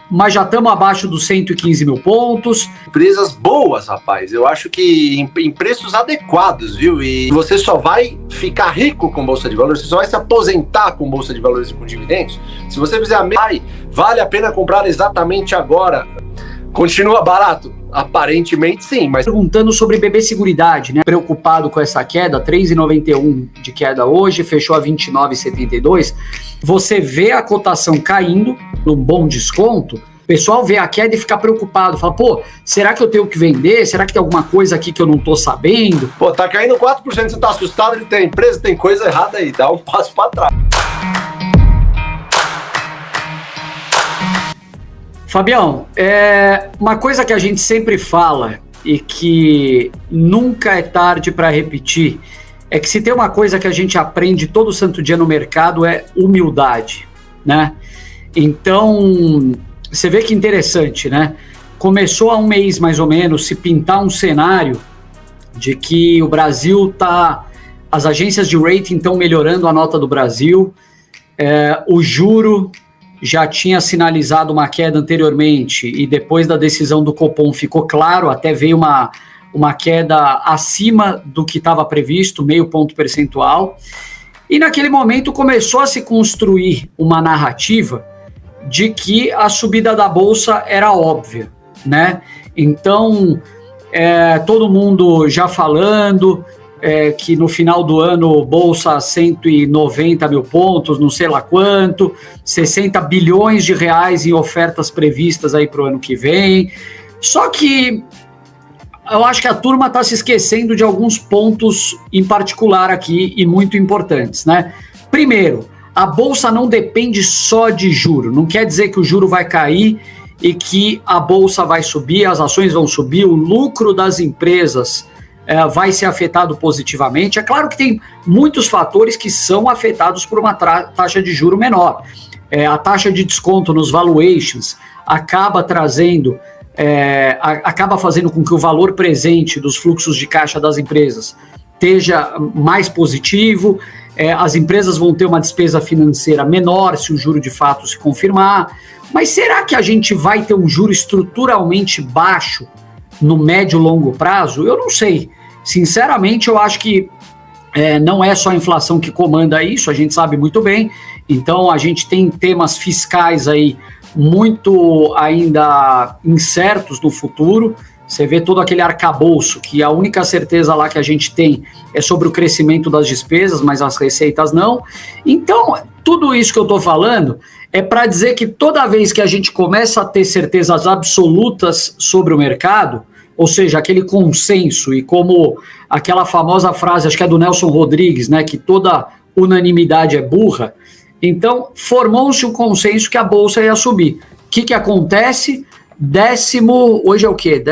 mas já estamos abaixo dos 115 mil pontos. Empresas boas, rapaz. Eu acho que em preços adequados, viu? E você só vai ficar rico com Bolsa de Valores, você só vai se aposentar com Bolsa de Valores e com dividendos. Se você fizer vale a pena comprar exatamente agora. Continua barato? Aparentemente sim, mas... Perguntando sobre BB Seguridade, né? Preocupado com essa queda, 3,91 de queda hoje, fechou a 29,72. Você vê a cotação caindo, num bom desconto, o pessoal vê a queda e fica preocupado. Fala, pô, será que eu tenho que vender? Será que tem alguma coisa aqui que eu não tô sabendo? Pô, tá caindo 4%, você tá assustado, ele tem empresa, tem coisa errada aí, dá um passo para trás. Fabião, uma coisa que a gente sempre fala e que nunca é tarde para repetir é que se tem uma coisa que a gente aprende todo santo dia no mercado é humildade, né? Então, você vê que interessante, né? Começou há um mês mais ou menos se pintar um cenário de que o Brasil as agências de rating estão melhorando a nota do Brasil, o juro já tinha sinalizado uma queda anteriormente e depois da decisão do Copom ficou claro, até veio uma queda acima do que estava previsto, 0,5 ponto percentual, e naquele momento começou a se construir uma narrativa de que a subida da Bolsa era óbvia, né? Então, todo mundo já falando que no final do ano Bolsa 190 mil pontos, não sei lá quanto, 60 bilhões de reais em ofertas previstas aí para o ano que vem. Só que eu acho que a turma está se esquecendo de alguns pontos em particular aqui e muito importantes, né? Primeiro, a Bolsa não depende só de juro, não quer dizer que o juro vai cair e que a Bolsa vai subir, as ações vão subir, o lucro das empresas vai ser afetado positivamente. É claro que tem muitos fatores que são afetados por uma taxa de juro menor. A taxa de desconto nos valuations acaba trazendo, acaba fazendo com que o valor presente dos fluxos de caixa das empresas esteja mais positivo, as empresas vão ter uma despesa financeira menor se o juro de fato se confirmar. Mas será que a gente vai ter um juro estruturalmente baixo no médio e longo prazo? Eu não sei. Sinceramente, eu acho que não é só a inflação que comanda isso, a gente sabe muito bem. Então, a gente tem temas fiscais aí muito ainda incertos no futuro. Você vê todo aquele arcabouço, que a única certeza lá que a gente tem é sobre o crescimento das despesas, mas as receitas não. Então, tudo isso que eu estou falando é para dizer que toda vez que a gente começa a ter certezas absolutas sobre o mercado, ou seja, aquele consenso, e como aquela famosa frase, acho que é do Nelson Rodrigues, né, que toda unanimidade é burra, então formou-se o consenso que a Bolsa ia subir. O que acontece? Hoje é o quê?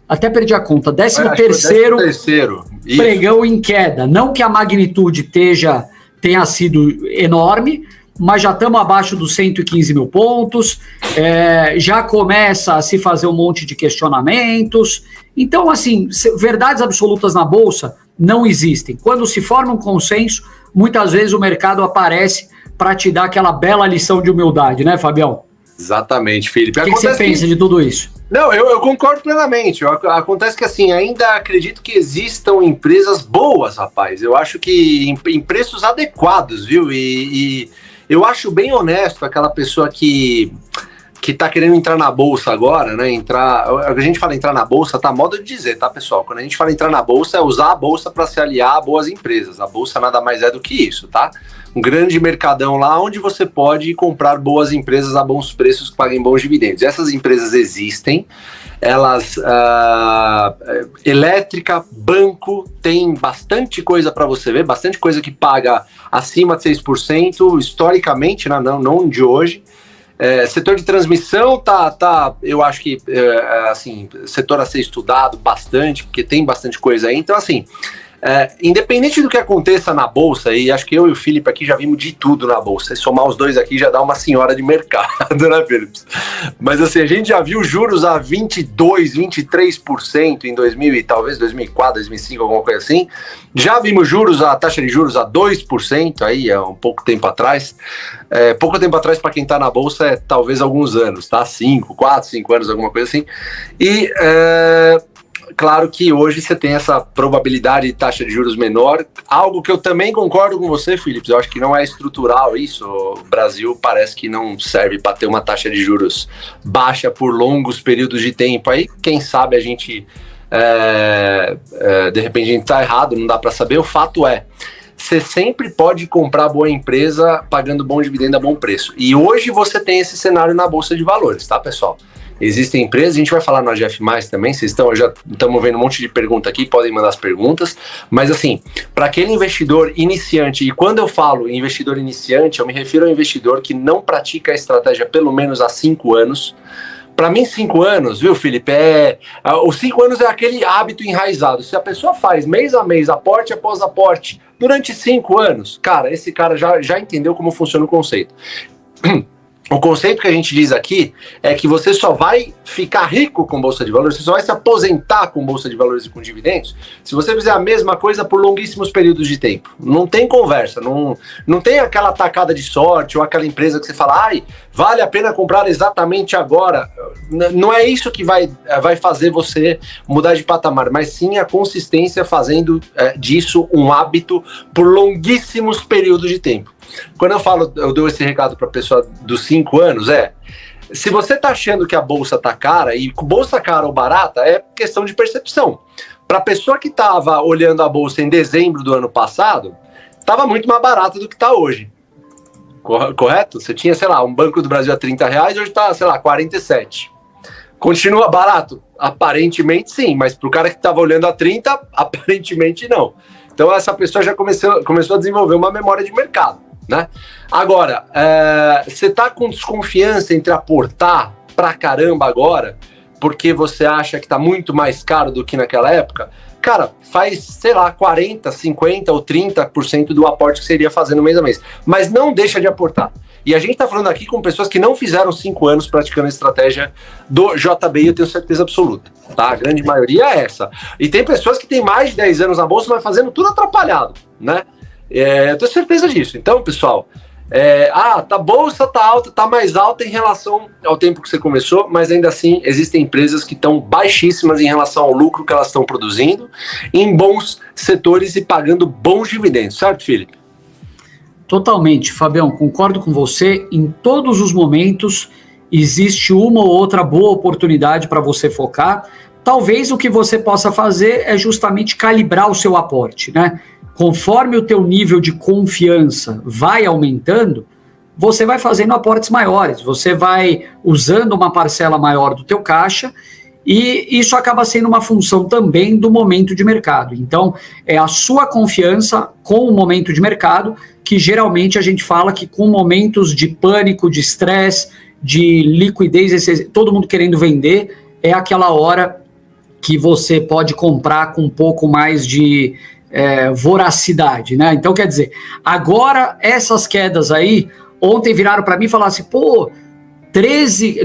Até perdi a conta, 13º pregão em queda. Não que a magnitude tenha sido enorme, mas já estamos abaixo dos 115 mil pontos, já começa a se fazer um monte de questionamentos. Então, assim, verdades absolutas na Bolsa não existem. Quando se forma um consenso, muitas vezes o mercado aparece para te dar aquela bela lição de humildade, né, Fabião? Exatamente, Felipe. O que você pensa de tudo isso? Não, eu concordo plenamente. Acontece que, assim, ainda acredito que existam empresas boas, rapaz. Eu acho que em preços adequados, viu? E eu acho bem honesto aquela pessoa que tá querendo entrar na Bolsa agora, né? A gente fala entrar na Bolsa, tá modo de dizer, tá, pessoal? Quando a gente fala entrar na Bolsa, é usar a Bolsa para se aliar a boas empresas. A Bolsa nada mais é do que isso, tá? Um grande mercadão lá onde você pode comprar boas empresas a bons preços que paguem bons dividendos. Essas empresas existem, elas, elétrica, banco, tem bastante coisa para você ver, bastante coisa que paga acima de 6%, historicamente, né, não de hoje. Setor de transmissão eu acho que, assim, setor a ser estudado bastante, porque tem bastante coisa aí. Então, assim, independente do que aconteça na Bolsa, e acho que eu e o Felipe aqui já vimos de tudo na Bolsa, e somar os dois aqui já dá uma senhora de mercado, né, Felipe? Mas assim, a gente já viu juros a 22%, 23% em 2000 e talvez 2004, 2005, alguma coisa assim. Já vimos a taxa de juros a 2%, aí há um pouco tempo atrás. Pouco tempo atrás, para quem está na Bolsa, talvez alguns anos, tá? 4, 5 anos, alguma coisa assim. E claro que hoje você tem essa probabilidade de taxa de juros menor, algo que eu também concordo com você, Felipe, eu acho que não é estrutural isso. O Brasil parece que não serve para ter uma taxa de juros baixa por longos períodos de tempo. Aí, quem sabe a gente, de repente a gente está errado, não dá para saber. O fato é, você sempre pode comprar boa empresa pagando bom dividendo a bom preço. E hoje você tem esse cenário na Bolsa de Valores, tá, pessoal? Existem empresas, a gente vai falar no AGF+, também, já estamos vendo um monte de pergunta aqui, podem mandar as perguntas, mas assim, para aquele investidor iniciante, e quando eu falo investidor iniciante, eu me refiro ao investidor que não pratica a estratégia pelo menos há 5 anos. Para mim, 5 anos, viu, Felipe, os 5 anos é aquele hábito enraizado. Se a pessoa faz mês a mês, aporte após aporte, durante 5 anos, cara, esse cara já entendeu como funciona o conceito. O conceito que a gente diz aqui é que você só vai ficar rico com Bolsa de Valores, você só vai se aposentar com Bolsa de Valores e com dividendos se você fizer a mesma coisa por longuíssimos períodos de tempo. Não tem conversa, não tem aquela tacada de sorte ou aquela empresa que você fala, vale a pena comprar exatamente agora. Não é isso que vai fazer você mudar de patamar, mas sim a consistência fazendo disso um hábito por longuíssimos períodos de tempo. Quando eu dou esse recado para a pessoa dos 5 anos, se você está achando que a bolsa está cara, e bolsa cara ou barata é questão de percepção. Para a pessoa que estava olhando a bolsa em dezembro do ano passado, estava muito mais barata do que está hoje. Correto? Você tinha, sei lá, um Banco do Brasil a R$30, hoje está, sei lá, 47. Continua barato? Aparentemente sim, mas para o cara que estava olhando a 30, aparentemente não. Então essa pessoa já começou a desenvolver uma memória de mercado, né? Agora, você está com desconfiança entre aportar pra caramba agora, porque você acha que está muito mais caro do que naquela época? Cara, faz, sei lá, 40%, 50% ou 30% do aporte que você iria fazendo mês a mês. Mas não deixa de aportar. E a gente está falando aqui com pessoas que não fizeram 5 anos praticando a estratégia do JBI, eu tenho certeza absoluta. Tá? A grande maioria é essa. E tem pessoas que têm mais de 10 anos na bolsa, mas fazendo tudo atrapalhado, né? Eu tenho certeza disso. Então, pessoal, a bolsa tá alta, tá mais alta em relação ao tempo que você começou, mas ainda assim existem empresas que estão baixíssimas em relação ao lucro que elas estão produzindo, em bons setores e pagando bons dividendos, certo, Felipe? Totalmente, Fabião, concordo com você. Em todos os momentos existe uma ou outra boa oportunidade para você focar. Talvez o que você possa fazer é justamente calibrar o seu aporte, né? Conforme o teu nível de confiança vai aumentando, você vai fazendo aportes maiores, você vai usando uma parcela maior do teu caixa, e isso acaba sendo uma função também do momento de mercado. Então, é a sua confiança com o momento de mercado, que geralmente a gente fala que com momentos de pânico, de estresse, de liquidez, todo mundo querendo vender, é aquela hora que você pode comprar com um pouco mais de voracidade, né? Então, quer dizer, agora essas quedas aí, ontem viraram para mim e falaram assim,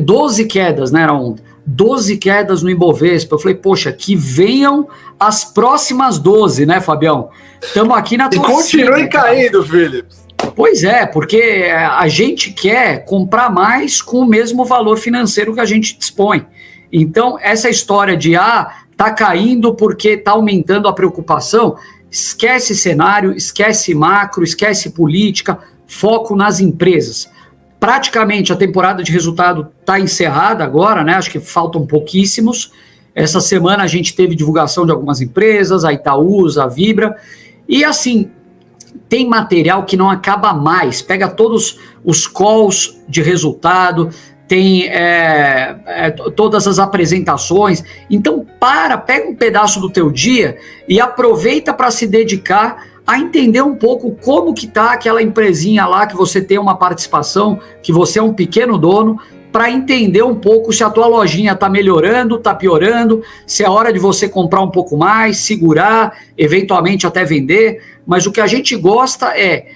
12 quedas, né, era ontem, 12 quedas no Ibovespa. Eu falei, poxa, que venham as próximas 12, né, Fabião? Estamos aqui na torcida. E continue caindo, Felipe. Pois é, porque a gente quer comprar mais com o mesmo valor financeiro que a gente dispõe. Então, essa história de, tá caindo porque tá aumentando a preocupação, esquece cenário, esquece macro, esquece política, foco nas empresas. Praticamente a temporada de resultado está encerrada agora, né? Acho que faltam pouquíssimos. Essa semana a gente teve divulgação de algumas empresas, a Itaúsa, a Vibra, e assim, tem material que não acaba mais, pega todos os calls de resultado, tem todas as apresentações, então pega um pedaço do teu dia e aproveita para se dedicar a entender um pouco como que está aquela empresinha lá que você tem uma participação, que você é um pequeno dono, para entender um pouco se a tua lojinha está melhorando, está piorando, se é hora de você comprar um pouco mais, segurar, eventualmente até vender. Mas o que a gente gosta é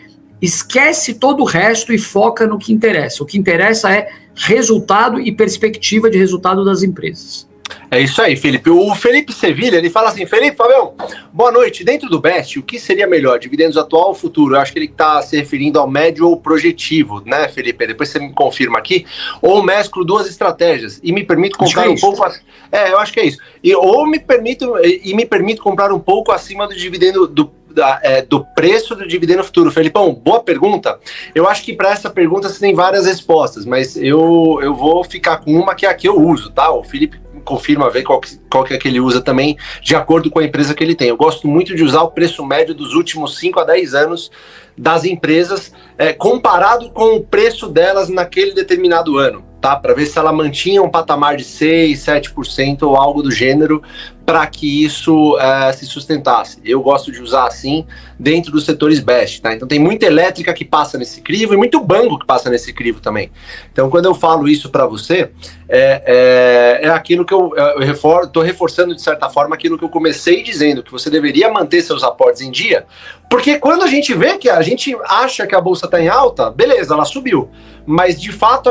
esquece todo o resto e foca no que interessa. O que interessa é resultado e perspectiva de resultado das empresas. É isso aí, Felipe. O Felipe Sevilha, ele fala assim: Felipe, Fabião, boa noite. Dentro do BEST, o que seria melhor, dividendos atual ou futuro? Eu acho que ele está se referindo ao médio ou projetivo, né, Felipe? Depois você me confirma aqui. Ou mesclo duas estratégias e me permito comprar um pouco... eu acho que é isso. Me permito comprar um pouco acima do dividendo do preço do dividendo futuro. Felipão, boa pergunta. Eu acho que para essa pergunta você tem várias respostas, mas eu vou ficar com uma que é a que eu uso, tá? O Felipe confirma, ver qual que é que ele usa também, de acordo com a empresa que ele tem. Eu gosto muito de usar o preço médio dos últimos 5 a 10 anos das empresas, comparado com o preço delas naquele determinado ano, tá? Para ver se ela mantinha um patamar de 6%, 7% ou algo do gênero, para que isso se sustentasse. Eu gosto de usar assim dentro dos setores BEST, tá? Então tem muita elétrica que passa nesse crivo e muito banco que passa nesse crivo também. Então quando eu falo isso para você, é aquilo que eu estou reforçando de certa forma aquilo que eu comecei dizendo, que você deveria manter seus aportes em dia, porque quando a gente vê que a gente acha que a bolsa está em alta, beleza, ela subiu, mas de fato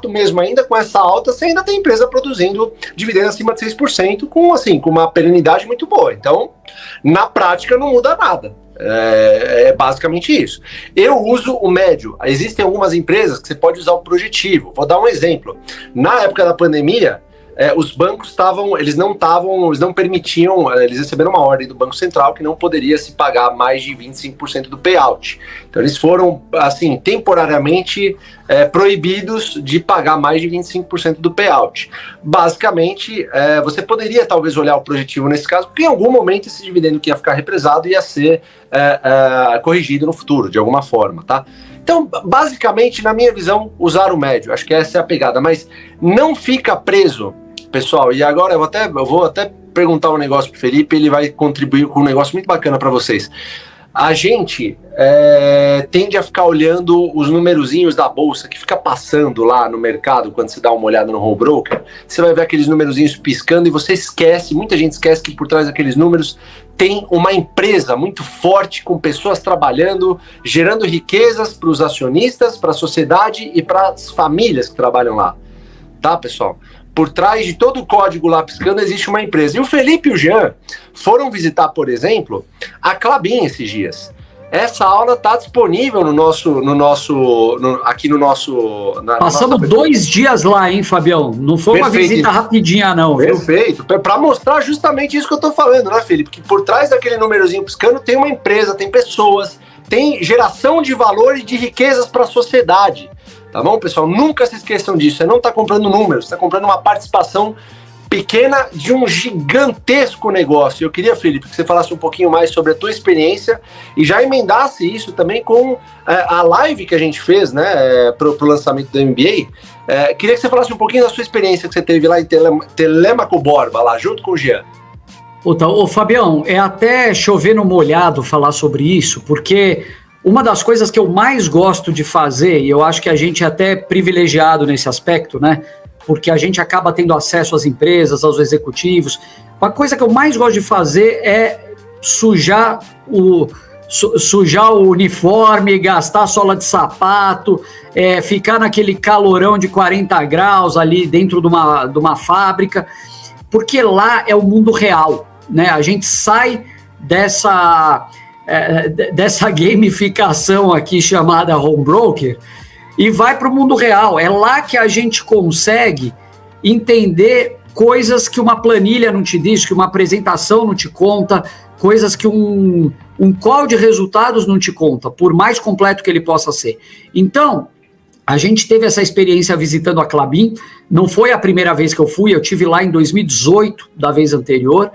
mesmo, ainda com essa alta, você ainda tem empresa produzindo dividendos acima de 6% com uma perenidade muito boa. Então, na prática, não muda nada. É basicamente isso. Eu uso o médio. Existem algumas empresas que você pode usar o projetivo. Vou dar um exemplo. Na época da pandemia, os bancos eles não permitiam, eles receberam uma ordem do Banco Central que não poderia se pagar mais de 25% do payout. Então eles foram, assim, temporariamente proibidos de pagar mais de 25% do payout. Basicamente, você poderia talvez olhar o projetivo nesse caso, porque em algum momento esse dividendo que ia ficar represado ia ser corrigido no futuro, de alguma forma, tá? Então, basicamente, na minha visão, usar o médio. Acho que essa é a pegada, mas não fica preso, pessoal. E agora eu vou até perguntar um negócio pro Felipe, ele vai contribuir com um negócio muito bacana para vocês. A gente tende a ficar olhando os numerozinhos da bolsa que fica passando lá no mercado quando você dá uma olhada no home broker. Você vai ver aqueles numerozinhos piscando e você esquece, muita gente esquece que por trás daqueles números tem uma empresa muito forte com pessoas trabalhando, gerando riquezas para os acionistas, para a sociedade e para as famílias que trabalham lá. Tá, pessoal? Por trás de todo o código lá piscando existe uma empresa. E o Felipe e o Jean foram visitar, por exemplo, a Klabin esses dias. Essa aula está disponível aqui no nosso... Passamos 2 dias lá, hein, Fabião? Não foi uma visita rapidinha, não. Perfeito. Para mostrar justamente isso que eu estou falando, né, Felipe? Que por trás daquele númerozinho piscando tem uma empresa, tem pessoas, tem geração de valor e de riquezas para a sociedade. Tá bom, pessoal? Nunca se esqueçam disso. Você não está comprando números, você está comprando uma participação pequena de um gigantesco negócio. Eu queria, Felipe, que você falasse um pouquinho mais sobre a tua experiência e já emendasse isso também com a live que a gente fez, né, pro lançamento do MBA. Queria que você falasse um pouquinho da sua experiência que você teve lá em Telêmaco Borba, lá junto com o Jean. Ô, Fabião, é até chover no molhado falar sobre isso, porque uma das coisas que eu mais gosto de fazer, e eu acho que a gente é até privilegiado nesse aspecto, né? Porque a gente acaba tendo acesso às empresas, aos executivos. Uma coisa que eu mais gosto de fazer é sujar o uniforme, gastar sola de sapato, ficar naquele calorão de 40 graus ali dentro de uma fábrica, porque lá é o mundo real, né? A gente sai dessa gamificação aqui chamada home broker e vai para o mundo real. É lá que a gente consegue entender coisas que uma planilha não te diz, que uma apresentação não te conta, coisas que um call de resultados não te conta, por mais completo que ele possa ser. Então, a gente teve essa experiência visitando a Klabin. Não foi a primeira vez que eu fui, eu tive lá em 2018, da vez anterior,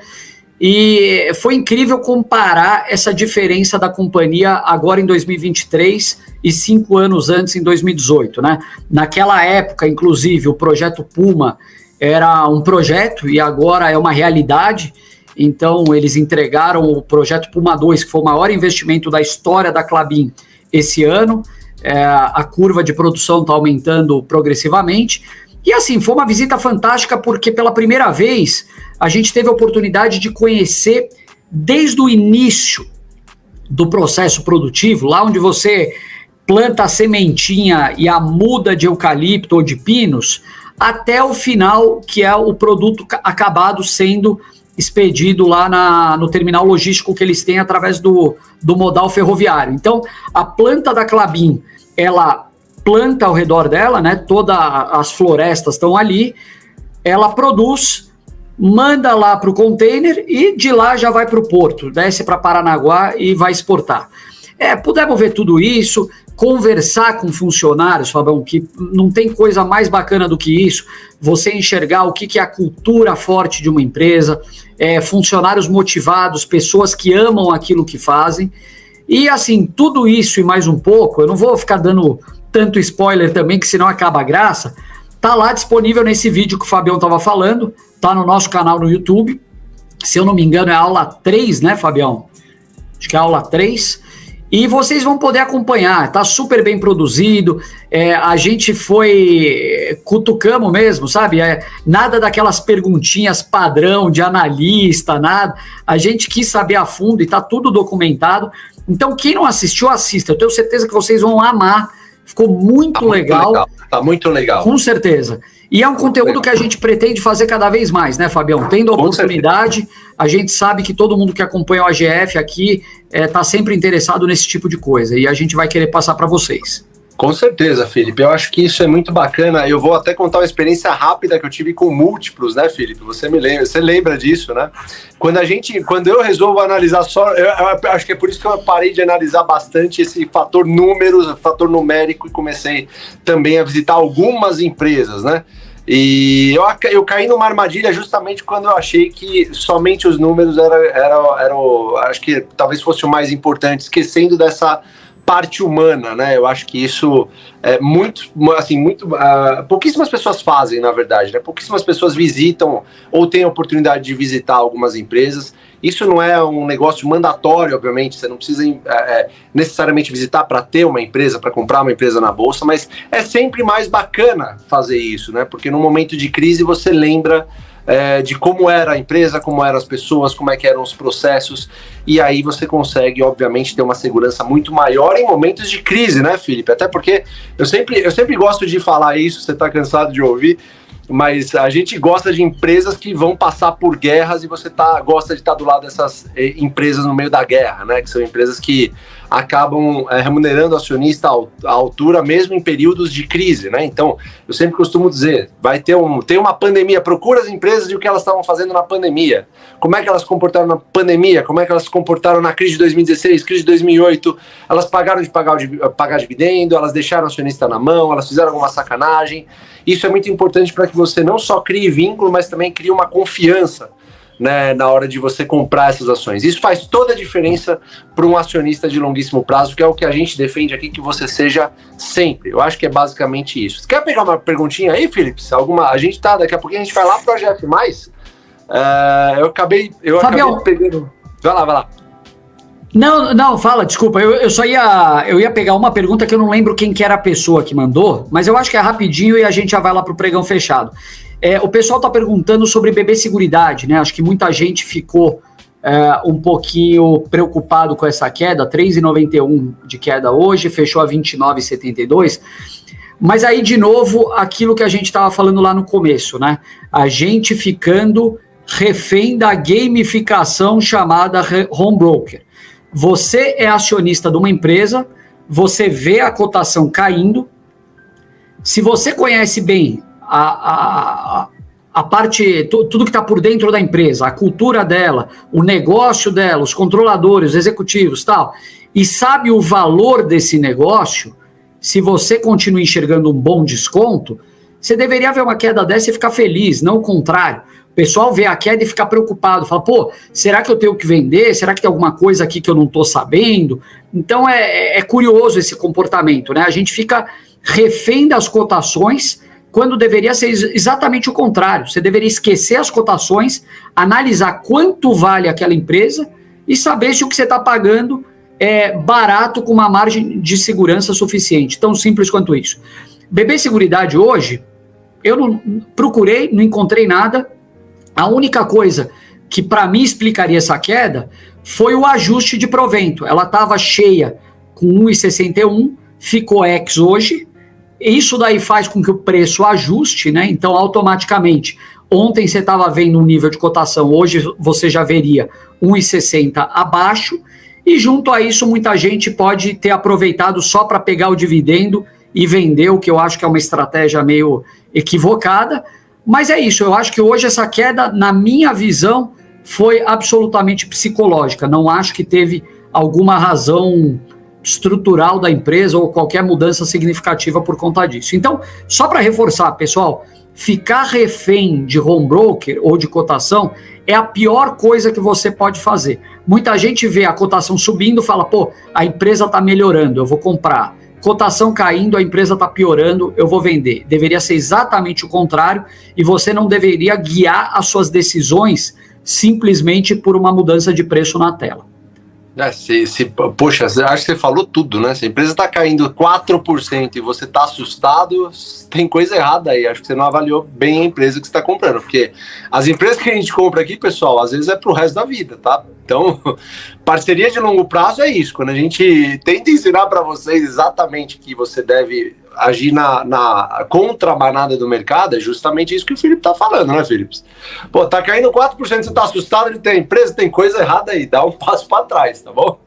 e foi incrível comparar essa diferença da companhia agora em 2023 e 5 anos antes, em 2018, né? Naquela época, inclusive, o projeto Puma era um projeto e agora é uma realidade. Então, eles entregaram o projeto Puma 2, que foi o maior investimento da história da Klabin esse ano. A curva de produção está aumentando progressivamente. E assim, foi uma visita fantástica porque pela primeira vez a gente teve a oportunidade de conhecer desde o início do processo produtivo, lá onde você planta a sementinha e a muda de eucalipto ou de pinos, até o final, que é o produto acabado sendo expedido lá no terminal logístico que eles têm através do modal ferroviário. Então, a planta da Klabin, ela planta ao redor dela, né? Todas as florestas estão ali, ela produz, manda lá para o container e de lá já vai para o porto, desce para Paranaguá e vai exportar. Pudemos ver tudo isso, conversar com funcionários, Fabão, que não tem coisa mais bacana do que isso, você enxergar o que é a cultura forte de uma empresa, funcionários motivados, pessoas que amam aquilo que fazem, e assim, tudo isso e mais um pouco, eu não vou ficar dando tanto spoiler também, que senão acaba a graça, tá lá disponível nesse vídeo que o Fabião estava falando, tá no nosso canal no YouTube, se eu não me engano é a aula 3, né, Fabião? Acho que é a aula 3, e vocês vão poder acompanhar, tá super bem produzido, a gente cutucamos mesmo, sabe? Nada daquelas perguntinhas padrão de analista, nada, a gente quis saber a fundo e tá tudo documentado, então quem não assistiu, assista, eu tenho certeza que vocês vão amar, ficou muito legal. Tá muito legal. Com certeza. E é um conteúdo que a gente pretende fazer cada vez mais, né, Fabião? Tendo a oportunidade, a gente sabe que todo mundo que acompanha o AGF aqui está sempre interessado nesse tipo de coisa. E a gente vai querer passar para vocês. Com certeza, Felipe. Eu acho que isso é muito bacana. Eu vou até contar uma experiência rápida que eu tive com múltiplos, né, Felipe? Você lembra disso, né? Quando eu resolvo analisar só, eu acho que é por isso que eu parei de analisar bastante esse fator números, fator numérico, e comecei também a visitar algumas empresas, né? E eu caí numa armadilha justamente quando eu achei que somente os números eram acho que talvez fosse o mais importante, esquecendo dessa parte humana, né? Eu acho que isso é pouquíssimas pessoas fazem, na verdade, né? Pouquíssimas pessoas visitam ou têm a oportunidade de visitar algumas empresas. Isso não é um negócio mandatório, obviamente, você não precisa necessariamente visitar para ter uma empresa, para comprar uma empresa na bolsa, mas é sempre mais bacana fazer isso, né? Porque no momento de crise você lembra de como era a empresa, como eram as pessoas, como é que eram os processos, e aí você consegue, obviamente, ter uma segurança muito maior em momentos de crise, né, Felipe? Até porque eu sempre gosto de falar isso, você está cansado de ouvir, mas a gente gosta de empresas que vão passar por guerras e você gosta de estar do lado dessas empresas no meio da guerra, né? Que são empresas que acabam remunerando o acionista à altura, mesmo em períodos de crise, né? Então, eu sempre costumo dizer, tem uma pandemia, procura as empresas e o que elas estavam fazendo na pandemia. Como é que elas se comportaram na pandemia? Como é que elas se comportaram na crise de 2016, crise de 2008? Elas pararam de pagar dividendo, elas deixaram o acionista na mão, elas fizeram alguma sacanagem. Isso é muito importante para que você não só crie vínculo, mas também crie uma confiança, né, na hora de você comprar essas ações. Isso faz toda a diferença para um acionista de longuíssimo prazo, que é o que a gente defende aqui, que você seja sempre. Eu acho que é basicamente isso. Você quer pegar uma perguntinha aí, Felipe? Daqui a pouquinho a gente vai lá para o AGF+. Eu acabei pegando... Vai lá. Não, fala, desculpa, eu ia pegar uma pergunta que eu não lembro quem que era a pessoa que mandou, mas eu acho que é rapidinho e a gente já vai lá pro pregão fechado. O pessoal tá perguntando sobre BB Seguridade, né? Acho que muita gente ficou um pouquinho preocupado com essa queda, 3,91 de queda hoje, fechou a 29,72, mas aí, de novo, aquilo que a gente estava falando lá no começo, né? A gente ficando refém da gamificação chamada home broker. Você é acionista de uma empresa, você vê a cotação caindo, se você conhece bem a parte, tudo que está por dentro da empresa, a cultura dela, o negócio dela, os controladores, os executivos, tal, e sabe o valor desse negócio, se você continua enxergando um bom desconto, você deveria ver uma queda dessa e ficar feliz, não o contrário. O pessoal vê a queda e fica preocupado, fala, será que eu tenho que vender? Será que tem alguma coisa aqui que eu não estou sabendo? Então é curioso esse comportamento, né? A gente fica refém das cotações, quando deveria ser exatamente o contrário. Você deveria esquecer as cotações, analisar quanto vale aquela empresa e saber se o que você está pagando é barato com uma margem de segurança suficiente. Tão simples quanto isso. BB Seguridade hoje, eu não procurei, não encontrei nada. A única coisa que para mim explicaria essa queda foi o ajuste de provento. Ela estava cheia com 1,61, ficou ex hoje. Isso daí faz com que o preço ajuste, né? Então, automaticamente, ontem você estava vendo um nível de cotação, hoje você já veria 1,60 abaixo. E junto a isso, muita gente pode ter aproveitado só para pegar o dividendo e vender, o que eu acho que é uma estratégia meio equivocada. Mas é isso, eu acho que hoje essa queda, na minha visão, foi absolutamente psicológica. Não acho que teve alguma razão estrutural da empresa ou qualquer mudança significativa por conta disso. Então, só para reforçar, pessoal, ficar refém de home broker ou de cotação é a pior coisa que você pode fazer. Muita gente vê a cotação subindo e fala, pô, a empresa está melhorando, eu vou comprar. Cotação caindo, a empresa está piorando, eu vou vender. Deveria ser exatamente o contrário e você não deveria guiar as suas decisões simplesmente por uma mudança de preço na tela. Poxa, acho que você falou tudo, né? Se a empresa está caindo 4% e você está assustado, tem coisa errada aí. Acho que você não avaliou bem a empresa que você está comprando. Porque as empresas que a gente compra aqui, pessoal, às vezes é para o resto da vida, tá? Então, parceria de longo prazo é isso. Quando a gente tenta ensinar para vocês exatamente que você deve agir na contrabanada do mercado, é justamente isso que o Felipe tá falando, né, Felipe? Pô, tá caindo 4%, você tá assustado, ele tem empresa, tem coisa errada aí, dá um passo para trás, tá bom?